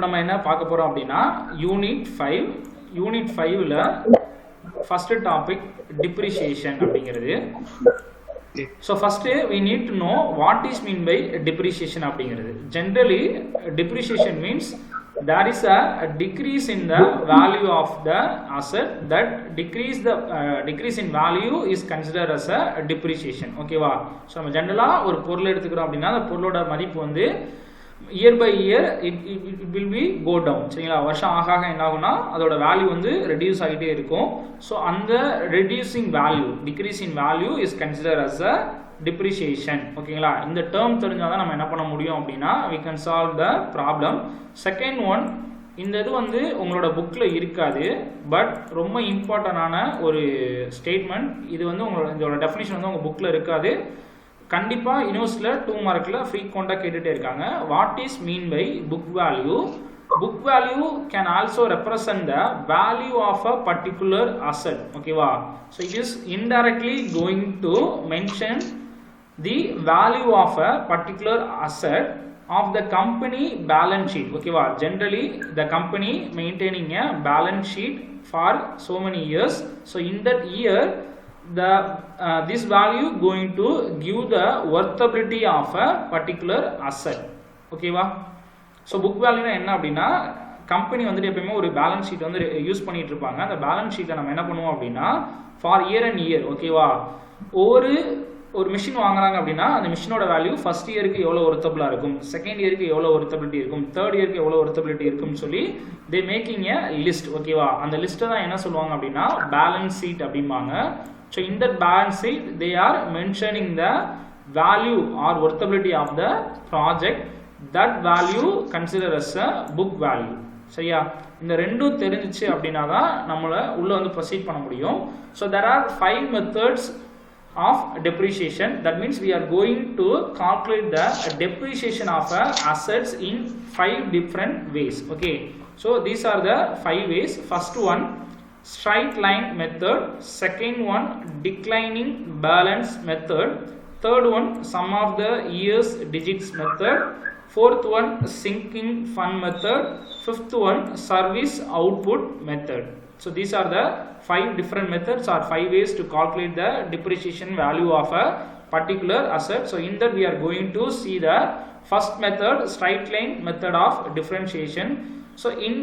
நம்ம என்ன பார்க்க போறோம் அப்படின்னா யூனிட் 5ல ஃபர்ஸ்ட் டாபிக் டிப்ரிசியேஷன் அப்படிங்கிறது. So first we need to know what is mean by depreciation அப்படிங்கிறது. Generally depreciation means there is a decrease in the value of the asset. That decrease in value is considered as a depreciation. ஓகேவா? So நம்ம ஜென்ரலாக ஒரு பொருள் எடுத்துக்கிறோம் அப்படின்னா அந்த பொருளோட மதிப்பு வந்து year by year it will be go down. சரிங்களா? வருஷம் ஆக என்ன ஆகும்னா அதோட வேல்யூ வந்து ரெடியூஸ் ஆகிட்டே இருக்கும். ஸோ அந்த reducing value decrease in value is consider as a depreciation. ஓகேங்களா? இந்த டேர்ம் தெரிஞ்சால் தான் நம்ம என்ன பண்ண முடியும் அப்படின்னா we can solve the problem. Second one, இந்த இது வந்து உங்களோட புக்கில் இருக்காது, பட் ரொம்ப இம்பார்ட்டண்டான ஒரு ஸ்டேட்மெண்ட். இது வந்து இதோட டெஃபினிஷன் வந்து உங்கள் புக்கில் இருக்காது. கண்டிப்பாக யூனிவர்சிட்டியில் 2 மார்க்கில் ஃப்ரீக்வெண்ட்டாக கேட்டுகிட்டே இருக்காங்க. What is mean by book value? Book value can also represent the value of a particular asset. ஓகேவா? So it is indirectly going to mention the value of a particular asset of the company balance sheet. ஓகேவா? generally the company maintaining a balance sheet for so many years. So in that year this value going to give the worthability of a particular asset. ஓகேவா? So book வேல்யூனா என்ன அப்படின்னா company வந்துட்டு எப்பயுமே ஒரு balance sheet வந்து use பண்ணிட்டு இருப்பாங்க. அந்த பேலன்ஸ் ஷீட்டை நம்ம என்ன பண்ணுவோம் அப்படின்னா ஃபார் இயர் அண்ட் இயர். ஓகேவா? ஒரு மிஷின் வாங்குறாங்க அப்படின்னா அந்த மிஷினோட வேல்யூ ஃபர்ஸ்ட் இயருக்கு எவ்வளோ ஒர்த்தபிளாக இருக்கும், செகண்ட் இயருக்கு எவ்வளோ ஒர்த்தபிலிட்டி இருக்கும், தேர்ட் இயருக்கு எவ்வளோ ஒர்த்தபிலிட்டி இருக்கும்னு சொல்லி தே மேக்கிங் ஏ லிஸ்ட். ஓகேவா? அந்த லிஸ்ட்டை தான் என்ன சொல்லுவாங்க அப்படின்னா பேலன்ஸ் ஷீட் அப்படிம்பாங்க. ஸோ இந்த balance sheet they are mentioning the value or worthability of the project. That value consider as a book value. சரியா? இந்த ரெண்டும் தெரிஞ்சிச்சு அப்படின்னா தான் நம்மளை உள்ள வந்து ப்ரொசீட் பண்ண முடியும். So there are 5 methods of depreciation. That means we are going to calculate the depreciation of assets in 5 different ways. Okay, so these are the 5 ways. First one, straight line method. Second one, declining balance method. Third one, sum of the years digits method. Fourth one, sinking fund method. Fifth one, service output method. So these are the 5 different methods or 5 ways to calculate the depreciation value of a particular asset. So in that we are going to see the first method, straight line method of differentiation. So in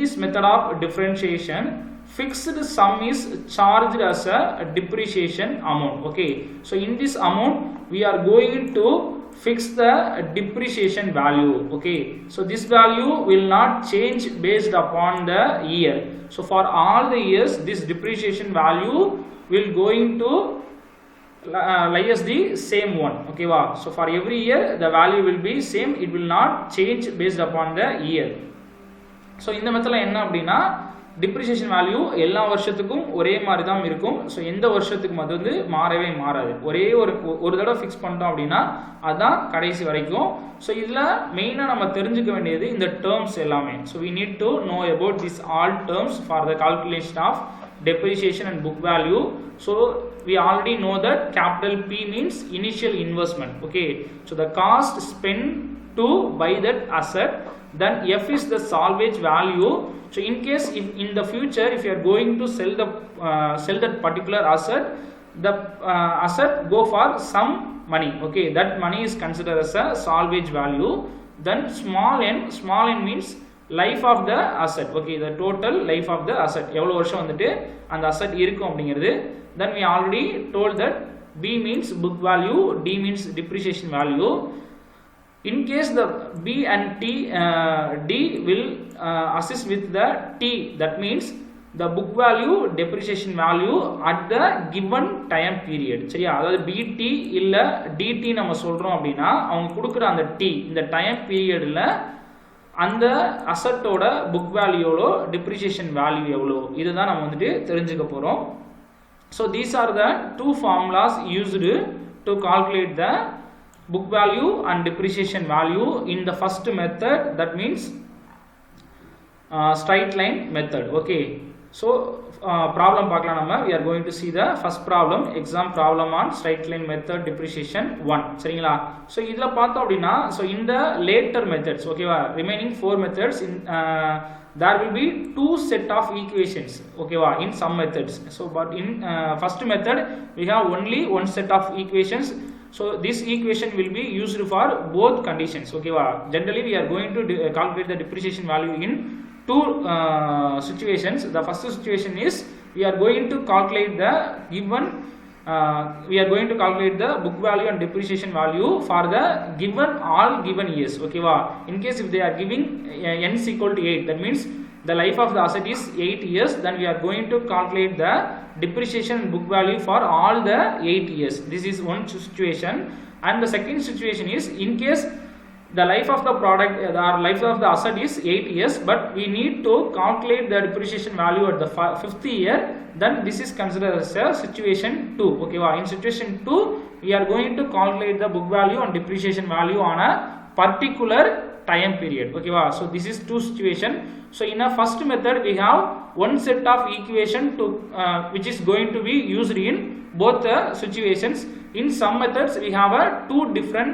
this method of differentiation, fixed sum is charged as a depreciation amount. Okay, so in this amount we are going to fix the depreciation value. Okay, so this value will not change based upon the year. So for all the years this depreciation value will going to lie as the same one. Okay wow? So for every year the value will be same, it will not change based upon the year. So இந்த மெத்தட்ல என்ன அப்படின்னா depreciation value எல்லா வருஷத்துக்கும் ஒரே மாதிரி தான் இருக்கும். So எந்த வருஷத்துக்கும் அது வந்து மாறவே மாறாது. ஒரே ஒரு தடவை ஃபிக்ஸ் பண்ணிட்டோம் அப்படின்னா அதுதான் கடைசி வரைக்கும். ஸோ இதில் மெயினாக நம்ம தெரிஞ்சுக்க வேண்டியது இந்த டேர்ம்ஸ் எல்லாமே. So we need to know about this all terms for the calculation of depreciation and book value. So we already know that capital P means initial investment. Okay, so the cost spent to buy that asset. Then F is the salvage value. So in case if in the future if you are going to sell that particular asset, the asset go for some money. Okay, that money is considered as a salvage value. Then small n means life of the asset. Okay, the total life of the asset எவ்வளவு வருஷம் வந்துட்டு அந்த asset இருக்கும் அப்படிங்கிறது. Then we already told that B means book value, D means depreciation value. In case the B and D will assist with the T, that means the book value, depreciation value at the given time period. சரியா? அதாவது BT இல்ல DT நம்ம சொல்றோம் அப்படின்னா அவங்க கொடுக்குற அந்த T இந்த டைம் பீரியட்ல அந்த அசட்டோட புக் வேல்யூவோட டிப்ரிசியேஷன் வேல்யூ எவ்வளோ இதுதான் நம்ம வந்துட்டு தெரிஞ்சுக்க போகிறோம். So these are the 2 formulas used to calculate the book value and depreciation value in the first method, that means straight line method. Okay, So problem பார்க்கலாம் நம்ம. We are going to see the first problem, exam problem on straight line method depreciation 1. சரிங்களா? So இதுல பார்த்தோம் அப்படின்னா, so in the later methods, ஓகேவா, remaining 4 methods, in there will be 2 set of equations, ஓகேவா, in some methods. So but in first method we have only one set of equations. So this equation will be used for both conditions, okaywa. Generally we are going to calculate the depreciation value in two situations. The first situation is we are going to calculate the given book value and depreciation value for the all given years, okaywa. In case if they are giving n is equal to 8, that means the life of the asset is 8 years, then we are going to calculate the depreciation and book value for all the 8 years. This is one situation. And the second situation is, in case the life of the product or life of the asset is 8 years, but we need to calculate the depreciation value at the 5th year, then this is considered as a situation 2, okay. In situation 2 we are going to calculate the book value and depreciation value on a particular time period, okay. So this is two situation. So in a first method we have one set of equation to which is going to be used in both the situations. In some methods we have a two different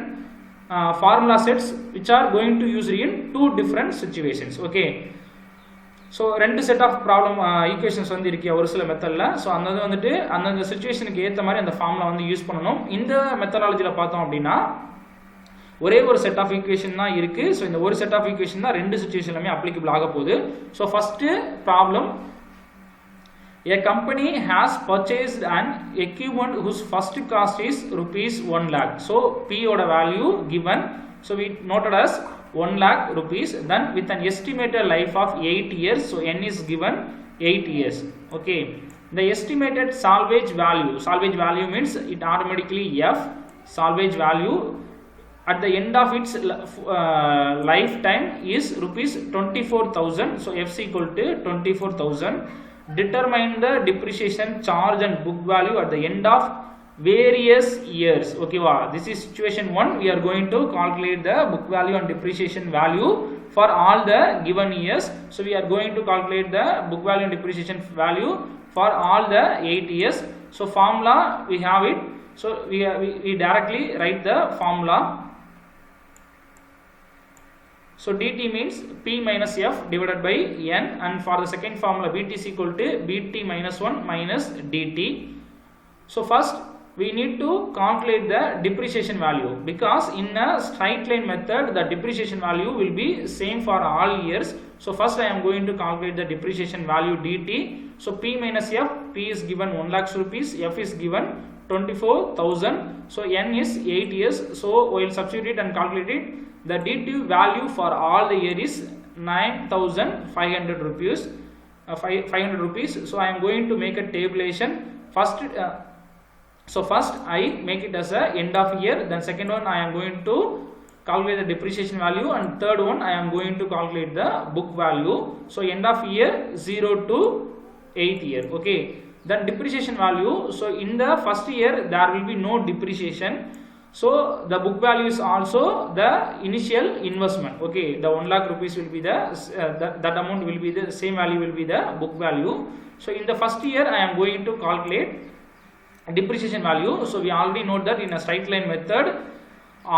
formula sets which are going to use in two different situations, okay. So ரெண்டு set of problem equations வந்து இருக்கு ஒரு சில மெத்தட்ல. So அந்த வந்துட்டு அந்தந்த சிச்சுவேஷனுக்கு ஏற்ற மாதிரி அந்த ஃபார்முலா வந்து யூஸ் பண்ணணும். இந்த மெத்தடாலஜியில் பார்த்தோம் அப்படின்னா ஒரே ஒரு செட் ஆஃப் ஈக்குவேஷன் தான் இருக்கு. ஸோ இந்த ஒரு செட் ஆஃப் ஈக்குவேஷன் தான் ரெண்டு சிச்சுவேஷன்லுமே அப்ளிகபிள் ஆக போகுது. So first problem, a company has purchased an equipment whose first cost is rupees 1 lakh. So P oda value given, so we noted as 1 lakh rupees, then with an estimated life of 8 years, so n is given 8 years, okay. The estimated salvage value means it automatically F, salvage value at the end of its lifetime is rupees 24,000, so F is equal to 24,000. Determine the depreciation charge and book value at the end of various years, okay. This is situation 1. We are going to calculate the book value and depreciation value for all the given years. So we are going to calculate the book value and depreciation value for all the 8 years. So formula we have it, so we directly write the formula. So dt means P minus F divided by N, and for the second formula Bt is equal to Bt minus 1 minus dt. So first we need to calculate the depreciation value, because in a straight line method the depreciation value will be same for all years. So first I am going to calculate the depreciation value dt. So P minus F, P is given 1 lakh rupees, F is given 24,000, so N is 8 years. So we will substitute and calculate it. The dt value for all the year is 9,500 rupees. 500 rupees. So I am going to make a tabulation. First I make it as a end of year. Then second one I am going to calculate the depreciation value, and third one I am going to calculate the book value. So end of year 0 to 8th year, okay. Then depreciation value. So in the first year there will be no depreciation. So the book value is also the initial investment, okay. The 1 lakh rupees will be the that amount will be the same value will be the book value. So in the first year I am going to calculate depreciation value. So we already know that in a straight line method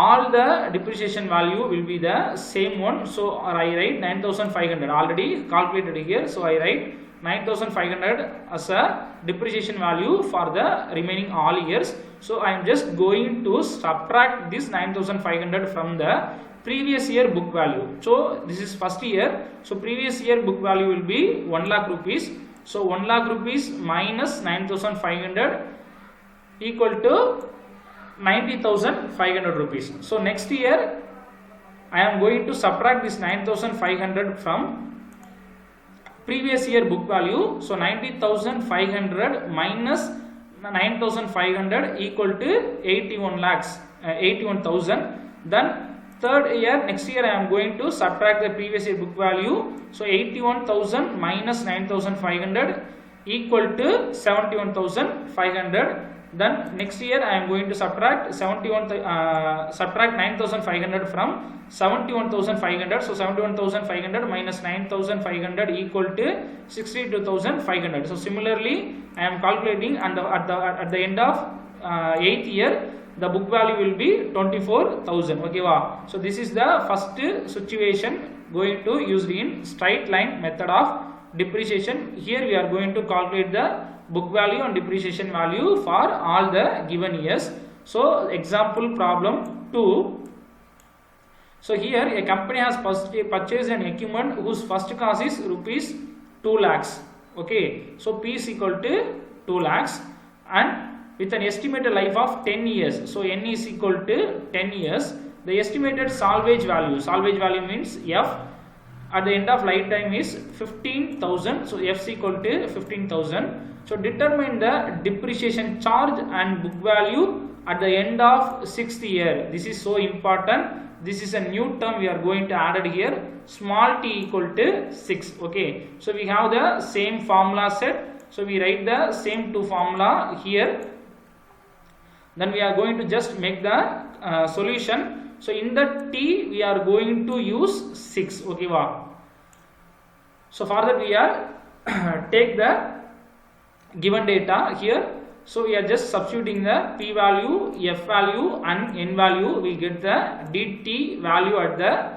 all the depreciation value will be the same one. So I write 9,500 already calculated here. So I write 9,500 as a depreciation value for the remaining all years. So I am just going to subtract this 9,500 from the previous year book value. So this is first year. So previous year book value will be 1 lakh rupees. So 1 lakh rupees minus 9,500 equal to 90,500 rupees. So next year I am going to subtract this 9,500 from previous year book value. So 90,500 minus 9,500 equal to 81,000. Then third year, next year I am going to subtract the previous year book value. So 81,000 minus 9,500 equal to 71,500. Then next year I am going to subtract 9,500 from 71,500. So 71,500 minus 9,500 equal to 62,500. So similarly I am calculating, and at the end of 8th year the book value will be 24,000. Okay wow. So this is the first situation going to used in straight line method of depreciation. Here we are going to calculate the book value and depreciation value for all the given years. So example problem 2. So here a company has purchased an equipment whose first cost is rupees 2 lakhs. Okay, so P is equal to 2 lakhs and with an estimated life of 10 years. So N is equal to 10 years. The estimated salvage value means F at the end of lifetime is 15,000. So F is equal to 15,000. So determine the depreciation charge and book value at the end of 6th year. This is so important. This is a new term we are going to add it here. Small t equal to 6. Okay. So we have the same formula set. So we write the same two formula here. Then we are going to just make the solution. So in the t we are going to use 6. Okay wow. So for that we are take the given data here. So we are just substituting the p value, f value and n value. We get the dt value at the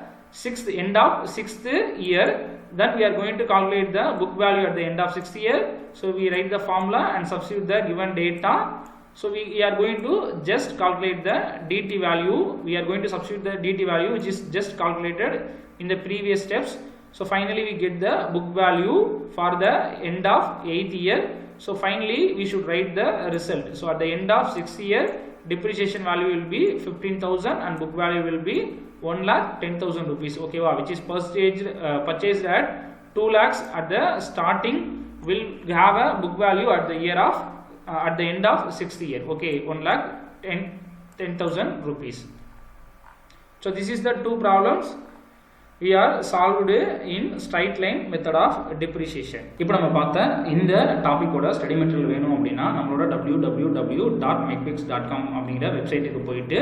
end of 6th year. Then we are going to calculate the book value at the end of 6th year. So we write the formula and substitute the given data. So we are going to just calculate the dt value. We are going to substitute the dt value which is just calculated in the previous steps. So finally we get the book value for the end of 8th year. So finally we should write the result. So at the end of 6th year depreciation value will be 15,000 and book value will be 1,10,000 rupees. Okay wow, which is purchased at 2 lakhs at the starting, will have a book value at the year of at the end of 6th year. Okay, 1,10,000 rupees. So this is the two problems we are solved in straight line method of depreciation. இப்போ நம்ம பார்த்த இந்த டாபிக்கோட study material வேணும் அப்படின்னா நம்மளோட www.mechbix.com அப்படிங்கிற வெப்சைட்டுக்கு போயிட்டு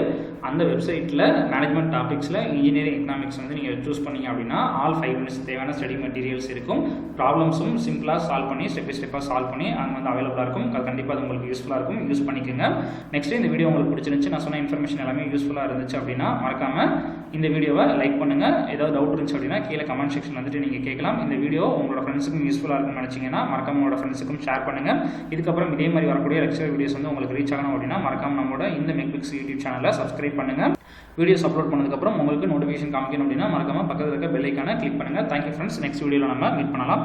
அந்த வெப்சைட்டில் மேனேஜ்மெண்ட் டாபிக்ஸில் இன்ஜினியரிங் எக்கனாமிக்ஸ் வந்து நீங்கள் சூஸ் பண்ணீங்க அப்படின்னா ஆல் 5 minutes தேவையான ஸ்டடி மெட்டீரியல்ஸ் இருக்கும். ப்ராப்ளம்ஸும் சிம்பிளாக சால்வ் பண்ணி ஸ்டெப் பை ஸ்டெப்பாக சால்வ் பண்ணி அங்கே வந்து அவைலபிளாக இருக்கும். கண்டிப்பாக அது உங்களுக்கு யூஸ்ஃபுல்லாக இருக்கும். யூஸ் பண்ணிக்கோங்க. நெக்ஸ்ட் இந்த வீடியோ உங்களுக்கு பிடிச்சிருந்துச்சு, நான் சொன்ன இன்ஃபர்மேஷன் எல்லாமே யூஸ்ஃபுல்லாக இருந்துச்சு அப்படின்னா மறக்காமல் இந்த வீடியோவை லைக் பண்ணுங்கள். ஏதாவது டவுட் இருந்துச்சு அப்படின்னா கீழே கமெண்ட் செக்ஷன் வந்துட்டு நீங்கள் கேட்கலாம். இந்த வீடியோ உங்களோட ஃப்ரெண்ட்ஸுக்கும் யூஸ்ஃபுல்லாக இருக்கும்னு நினச்சிங்கன்னா மறக்காம உங்களோட ஃப்ரெண்ட்ஸுக்கும் ஷேர் பண்ணுங்கள். இதுக்கப்புறம் இதே மாதிரி வரக்கூடிய லெக்சர் வீடியோஸ் வந்து உங்களுக்கு ரீச் ஆகணும் அப்படின்னா மறக்காம நம்மளோட இந்த மெக்பிக்ஸ் யூடியூப் சேனலை சப்ஸ்கிரைப் பண்ணுங்கள். வீடியோஸ் அப்லோட் பண்ணதுக்கப்புறம் உங்களுக்கு நோட்டிஃபிகேஷன் காமிக்கணும் அப்படின்னா மறக்காம பக்கத்தில் இருக்க பெல் ஐக்கானை கிளிக் பண்ணுங்கள். Thank you friends. நெக்ஸ்ட் வீடியோவில் நம்ம மீட் பண்ணலாம்.